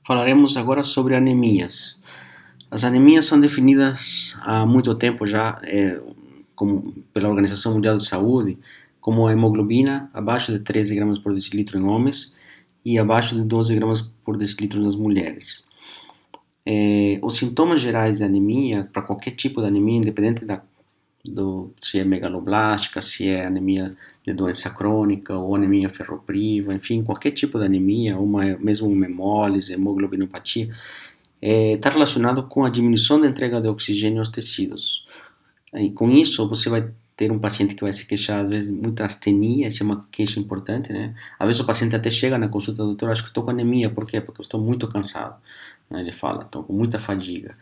Falaremos agora sobre anemias. As anemias são definidas há muito tempo já pela Organização Mundial de Saúde como a hemoglobina abaixo de 13 gramas por decilitro em homens e abaixo de 12 gramas por decilitro nas mulheres. Os sintomas gerais de anemia, para qualquer tipo de anemia, independente se é megaloblástica, se é anemia de doença crônica ou anemia ferropriva, enfim, qualquer tipo de anemia, mesmo uma hemólise, hemoglobinopatia, está relacionado com a diminuição da entrega de oxigênio aos tecidos. E com isso, você vai ter um paciente que vai se queixar, às vezes, muita astenia, essa é uma queixa importante, né? Às vezes o paciente até chega na consulta, doutor, acho que estou com anemia, por quê? Porque eu estou muito cansado. Ele fala, estou com muita fadiga.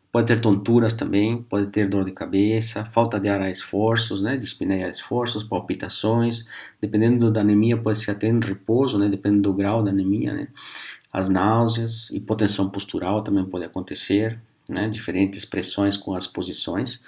Pode ter tonturas também, pode ter dor de cabeça, falta de ar a esforços, né, dispneia a esforços, palpitações, dependendo da anemia pode ser até em repouso, né, dependendo do grau da anemia, né, as náuseas, hipotensão postural também pode acontecer, né, diferentes pressões com as posições,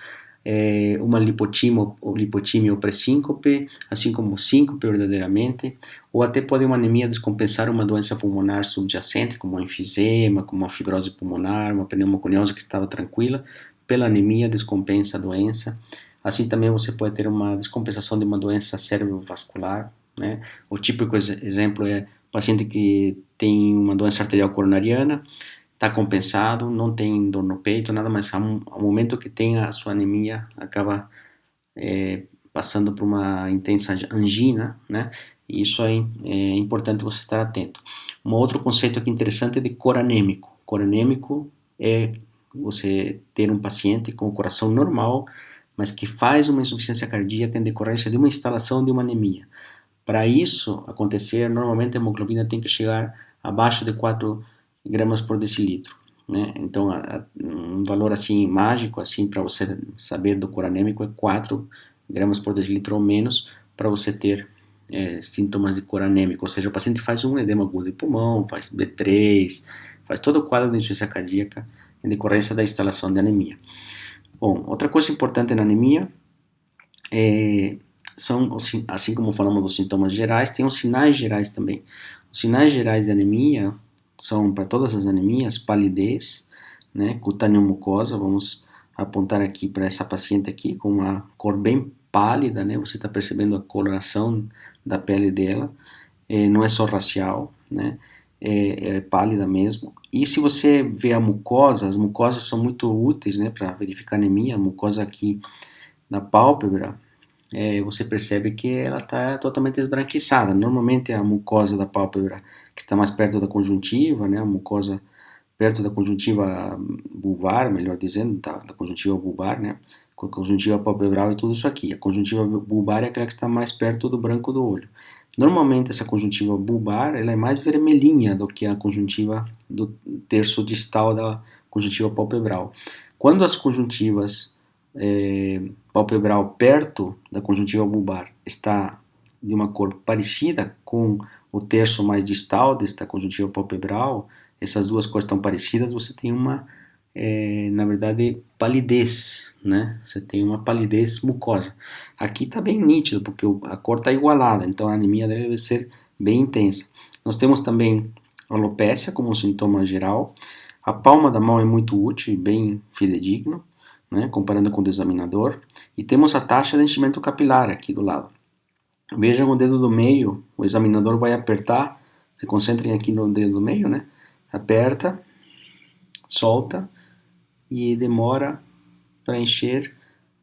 uma lipotímia ou pressíncope, assim como síncope verdadeiramente, ou até pode uma anemia descompensar uma doença pulmonar subjacente, como um enfisema, como uma fibrose pulmonar, uma pneumoconiose que estava tranquila, pela anemia descompensa a doença. Assim também você pode ter uma descompensação de uma doença cerebrovascular, né? O típico exemplo é paciente que tem uma doença arterial coronariana, está compensado, não tem dor no peito, nada, mas ao momento que tem a sua anemia, acaba passando por uma intensa angina, né? E isso é importante você estar atento. Um outro conceito aqui interessante é de cor anêmico. Cor anêmico é você ter um paciente com o coração normal, mas que faz uma insuficiência cardíaca em decorrência de uma instalação de uma anemia. Para isso acontecer, normalmente a hemoglobina tem que chegar abaixo de 4 gramas por decilitro, né? Então, um valor assim mágico assim para você saber do cor anêmico é 4 gramas por decilitro ou menos para você ter sintomas de cor anêmico, ou seja, o paciente faz um edema agudo de pulmão, faz B3, faz todo o quadro de insuficiência cardíaca em decorrência da instalação de anemia. Bom, outra coisa importante na anemia são, assim como falamos dos sintomas gerais, tem os sinais gerais também. Os sinais gerais de anemia são, para todas as anemias, palidez, né, cutânea mucosa, vamos apontar aqui para essa paciente aqui, com uma cor bem pálida, né, você está percebendo a coloração da pele dela, não é só racial, né, é pálida mesmo. E se você vê a mucosa, as mucosas são muito úteis, né, para verificar anemia, a mucosa aqui na pálpebra, você percebe que ela está totalmente esbranquiçada. Normalmente a mucosa da pálpebra que está mais perto da conjuntiva, né, a mucosa perto da conjuntiva bulbar, melhor dizendo, da conjuntiva bulbar, né, com a conjuntiva palpebral e tudo isso aqui. A conjuntiva bulbar é aquela que está mais perto do branco do olho. Normalmente essa conjuntiva bulbar ela é mais vermelhinha do que a conjuntiva do terço distal da conjuntiva palpebral. Quando as conjuntivas palpebral perto da conjuntiva bulbar está de uma cor parecida com o terço mais distal desta conjuntiva palpebral, essas duas cores estão parecidas, você tem uma, na verdade, palidez, né? Você tem uma palidez mucosa. Aqui está bem nítido, porque a cor está igualada, então a anemia deve ser bem intensa. Nós temos também alopécia como um sintoma geral. A palma da mão é muito útil e bem fidedigno, né, comparando com o examinador, e temos a taxa de enchimento capilar aqui do lado. Vejam o dedo do meio, o examinador vai apertar, se concentrem aqui no dedo do meio, né, aperta, solta, e demora para encher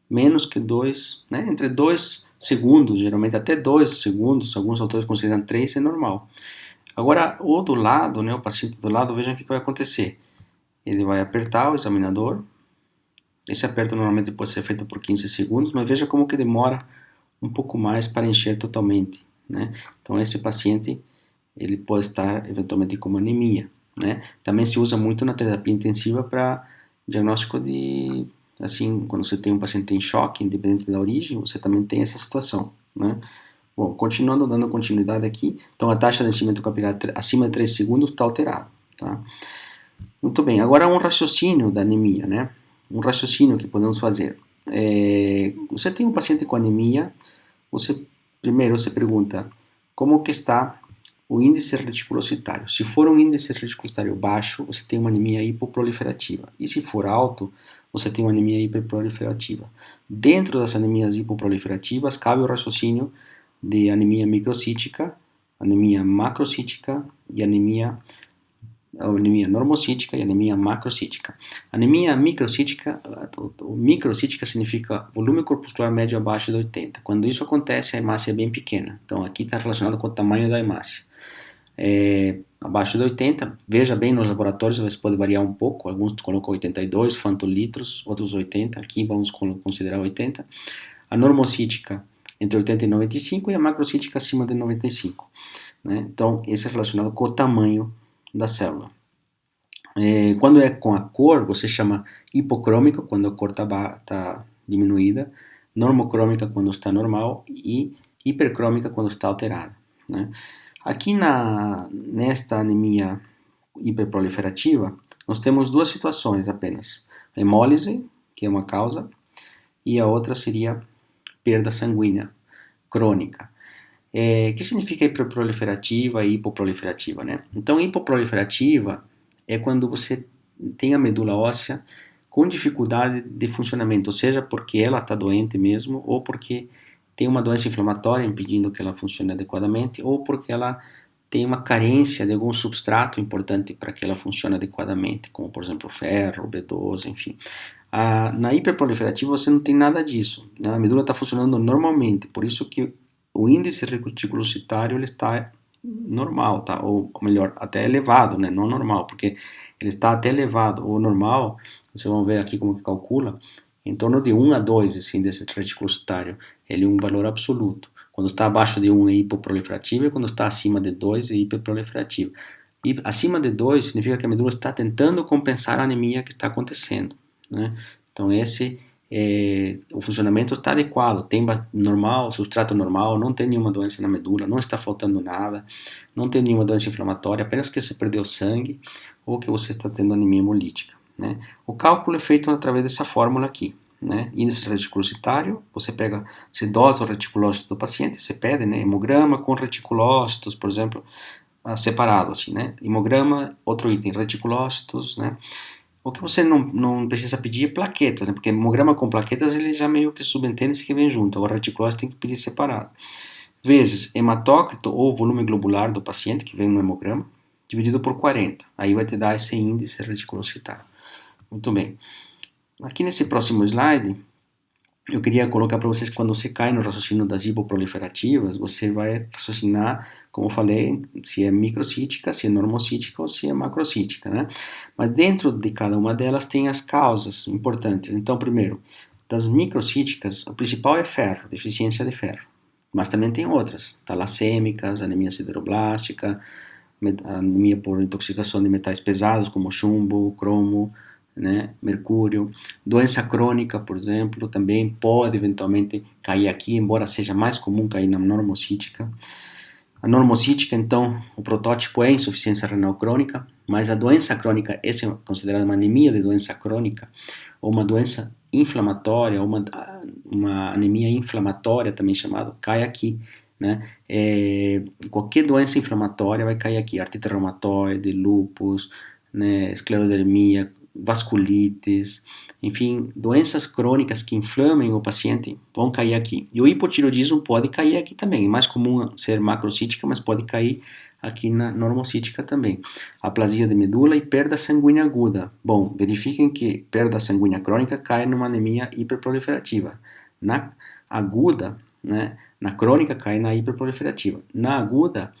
menos que 2, né, entre 2 segundos, geralmente até 2 segundos, alguns autores consideram 3, é normal. Agora, o do lado, né, o paciente do lado, vejam o que vai acontecer. Ele vai apertar o examinador. Esse aperto normalmente pode ser feito por 15 segundos, mas veja como que demora um pouco mais para encher totalmente, né? Então esse paciente ele pode estar eventualmente com anemia, né? Também se usa muito na terapia intensiva para diagnóstico de, assim, quando você tem um paciente em choque, independente da origem, você também tem essa situação, né? Bom, continuando, dando continuidade aqui, então a taxa de enchimento capilar acima de 3 segundos está alterada, tá? Muito bem, agora um raciocínio da anemia, né? Um raciocínio que podemos fazer. Você tem um paciente com anemia, primeiro você pergunta como que está o índice reticulocitário. Se for um índice reticulocitário baixo, você tem uma anemia hipoproliferativa. E se for alto, você tem uma anemia hiperproliferativa. Dentro das anemias hipoproliferativas, cabe o raciocínio de anemia microcítica, anemia macrocítica e anemia normocítica e anemia macrocítica. Anemia microcítica significa volume corpuscular médio abaixo de 80. Quando isso acontece, a hemácia é bem pequena. Então, aqui está relacionado com o tamanho da hemácia. Abaixo de 80, veja bem nos laboratórios, você pode variar um pouco, alguns colocam 82 fantolitros, outros 80, aqui vamos considerar 80. A normocítica entre 80 e 95 e a macrocítica acima de 95. Né? Então, esse é relacionado com o tamanho da célula. Quando é com a cor, você chama hipocrômica, quando a cor está diminuída, normocrômica, quando está normal, e hipercrômica, quando está alterada. Né? Aqui nesta anemia hiperproliferativa, nós temos duas situações apenas. A hemólise, que é uma causa, e a outra seria perda sanguínea crônica. Que significa hiperproliferativa e hipoproliferativa, né? Então, hipoproliferativa é quando você tem a medula óssea com dificuldade de funcionamento, seja porque ela está doente mesmo, ou porque tem uma doença inflamatória impedindo que ela funcione adequadamente, ou porque ela tem uma carência de algum substrato importante para que ela funcione adequadamente, como por exemplo ferro, B12, enfim. Na hiperproliferativa você não tem nada disso, né? A medula está funcionando normalmente, por isso que o índice reticulocitário ele está normal, tá? Ou melhor, até elevado, né? Não normal, porque ele está até elevado. O normal, vocês vão ver aqui como que calcula, em torno de 1 a 2 esse índice reticulocitário. Ele é um valor absoluto. Quando está abaixo de 1 é hipoproliferativo e quando está acima de 2 é hiperproliferativo. E acima de 2 significa que a medula está tentando compensar a anemia que está acontecendo, né? Então o funcionamento está adequado, tem normal, substrato normal, não tem nenhuma doença na medula, não está faltando nada, não tem nenhuma doença inflamatória, apenas que você perdeu sangue ou que você está tendo anemia hemolítica, né? O cálculo é feito através dessa fórmula aqui, né? Índice reticulocitário, você dosa o reticulócito do paciente, você pede, né, hemograma com reticulócitos, por exemplo, separado assim, né? Hemograma, outro item, reticulócitos, né? O que você não precisa pedir é plaquetas, né? Porque hemograma com plaquetas ele já meio que subentende-se que vem junto. Agora, reticulócito tem que pedir separado. Vezes hematócrito ou volume globular do paciente, que vem no hemograma, dividido por 40. Aí vai te dar esse índice reticulocitário. Muito bem. Aqui nesse próximo slide, eu queria colocar para vocês que quando você cai no raciocínio das hipoproliferativas, você vai raciocinar, como eu falei, se é microcítica, se é normocítica ou se é macrocítica, né? Mas dentro de cada uma delas tem as causas importantes. Então, primeiro, das microcíticas, o principal é ferro, deficiência de ferro. Mas também tem outras, talassêmicas, anemia sideroblástica, anemia por intoxicação de metais pesados como chumbo, cromo, né, mercúrio. Doença crônica, por exemplo, também pode eventualmente cair aqui, embora seja mais comum cair na normocítica. A normocítica, então, o protótipo é insuficiência renal crônica, mas a doença crônica, essa é considerada uma anemia de doença crônica, ou uma doença inflamatória, ou uma anemia inflamatória também chamada, cai aqui, né? Qualquer doença inflamatória vai cair aqui, artrite reumatoide, lúpus, né, esclerodermia, vasculites, enfim, doenças crônicas que inflamem o paciente vão cair aqui. E o hipotireoidismo pode cair aqui também. É mais comum ser macrocítica, mas pode cair aqui na normocítica também. Aplasia de medula e perda sanguínea aguda. Bom, verifiquem que perda sanguínea crônica cai numa anemia hiperproliferativa. Na aguda, né, na crônica cai na hiperproliferativa. Na aguda,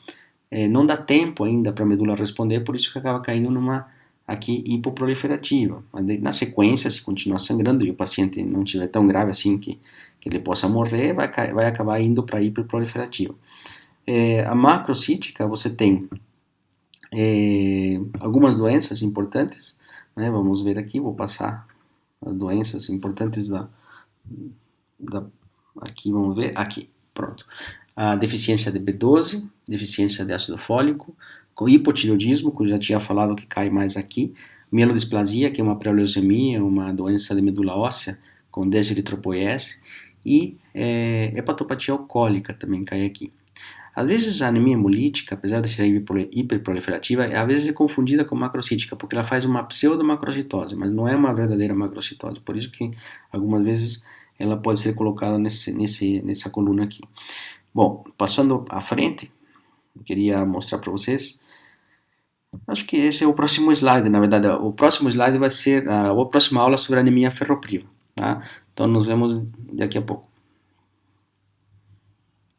não dá tempo ainda para a medula responder, por isso que acaba caindo numa aqui hipoproliferativa. Na sequência, se continuar sangrando e o paciente não estiver tão grave assim que ele possa morrer, vai acabar indo para a hiperproliferativa. A macrocítica, você tem algumas doenças importantes, né? Vamos ver aqui, vou passar as doenças importantes aqui, vamos ver, aqui, pronto. A deficiência de B12, deficiência de ácido fólico, com hipotireoidismo, que eu já tinha falado que cai mais aqui, mielodisplasia, que é uma pré-leucemia, uma doença de medula óssea, com deseritropoiese, e hepatopatia alcoólica também cai aqui. Às vezes a anemia hemolítica, apesar de ser hiperproliferativa, às vezes é confundida com macrocítica, porque ela faz uma pseudomacrocitose, mas não é uma verdadeira macrocitose. Por isso que algumas vezes ela pode ser colocada nessa coluna aqui. Bom, passando à frente, eu queria mostrar para vocês. Acho que esse é o próximo slide, na verdade. O próximo slide vai ser a próxima aula sobre anemia ferropriva. Tá? Então nos vemos daqui a pouco.